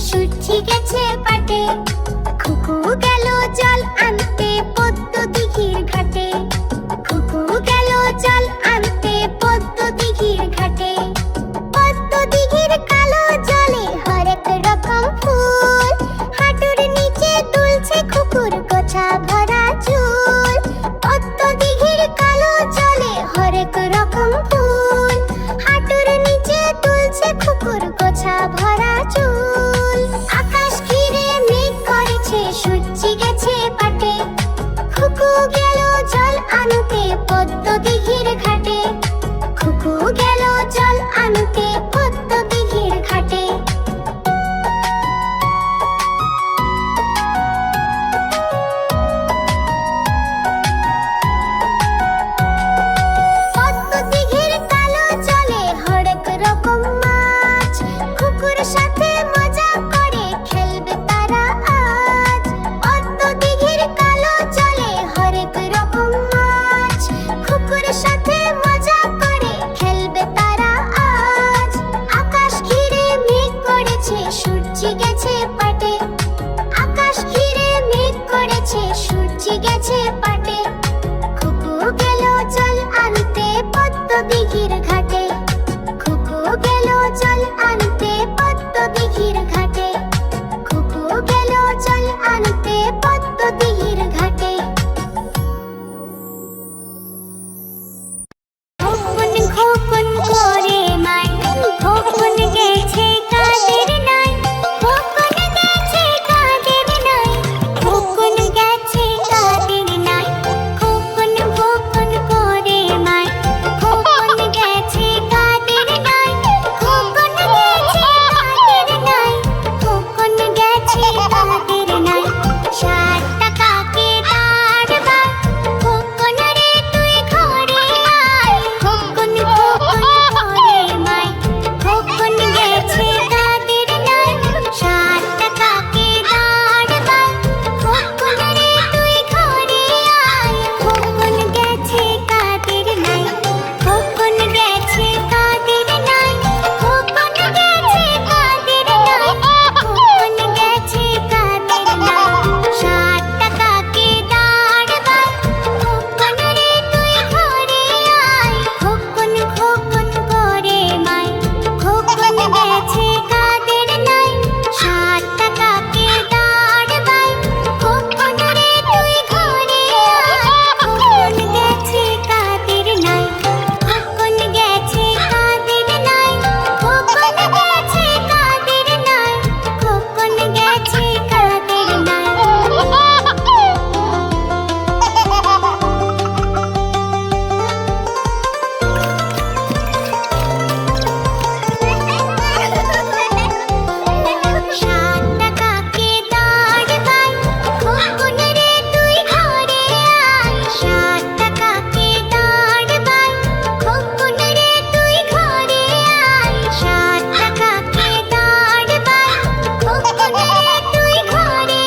সূর্যি গেছে পাটে। খুকু গেল জল আনতে পদ্ম দিঘির ঘাটে। খুকু গেল জল আনতে পদ্ম দিঘির ঘাটে। পদ্ম দিঘির কালো জলে হরেক রকম ফুল। হাঁটুর নিচে দুলছে খুকুর গোছা ভরা চুল। পদ্ম দিঘির কালো জলে হরেক রকম ফুল। হাঁটুর নিচে দুলছে খুকুর গোছা ভরা চুল। আকাশ ঘিরে মেঘ করেছে সূর্যি গেছে পাটে। খুকু গেল জল আনতে পদ্ম দিঘির ঘাটে। খুকু গেল জল আনতে পদ্ম দিঘির ঘাটে। পদ্ম দিঘির কালো জলে হরেক রকম মাছ। খুকুর সাথে মজা করে খেলবে তারা আজ। পদ্ম দিঘির কালো জলে হরেক রকম মাছ। খুকুর সাথে মজা করে খেলবে তারা আজ। আকাশ ঘিরে মেঘ করেছে সূর্যি গেছে পাটে। আকাশ ঘিরে মেঘ করেছে সূর্যি গেছে পাটে। খুকু গেল জল আনতে পদ্ম দিঘির ঘাটে। খুকু গেল জল আনতে পদ্ম দিঘির ঘাটে। খুকু গেল জল আনতে পদ্ম দিঘির ঘাটে। খোকন খোকন করে মাই, খোকন গেছে কাদের নাই। খোকন গেছে কাদের নাই। খোকন গেছে কাদের নাই। খোকন খোকন করে মাই, খোকন গেছে কাদের নাই। খোকন গেছে কাদের নাই। খোকন গেছে কাদের নাই। 7 টাকাকে দাঁড়বার, খোকন রে তুই ঘরে আয়। খোকন খোকন করে মাই, খোকন গেছে কাদের নাই। 7 টাকাকে দাঁড়বার, খোকন রে তুই ঘরে আয়। খোকন গেছে কাদের নাই। খোকন গেছে কাদের নাই। খোকন গেছে কাদের নাই। খোকন গেছে কাদের নাই। 7 টাকাকে দাঁড়বার, খোকন রে তুই ঘরে আয়। খোকন খোকন করে মাই, খোকন গেছে কাদের নাই। 7 টাকাকে দাঁড়বার, খোকন রে তুই ঘরে আয়। খোকন গেছে কাদের নাই। খোকন গেছে কাদের নাই। খোকন গেছে কাদের নাই। খোকন গেছে কাদের নাই। সাত টাকাকে দাঁড়বার, খোকন রে তুই ঘরে আয়। 7 টাকাকে দাঁড়বার, খোকন রে তুই ঘরে আয়। 7 টাকাকে দাঁড়বার, খোকন রে তুই ঘরে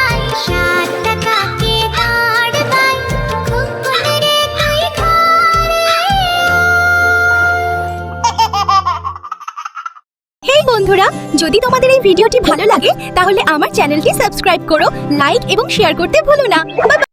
আয়। 7 টাকাকে দাঁড়বার, খোকন রে তুই ঘরে হেই বন্ধুরা, যদি তোমাদের এই ভিডিওটি ভালো লাগে তাহলে আমার চ্যানেলটি সাবস্ক্রাইব করো, লাইক এবং শেয়ার করতে ভুলো না।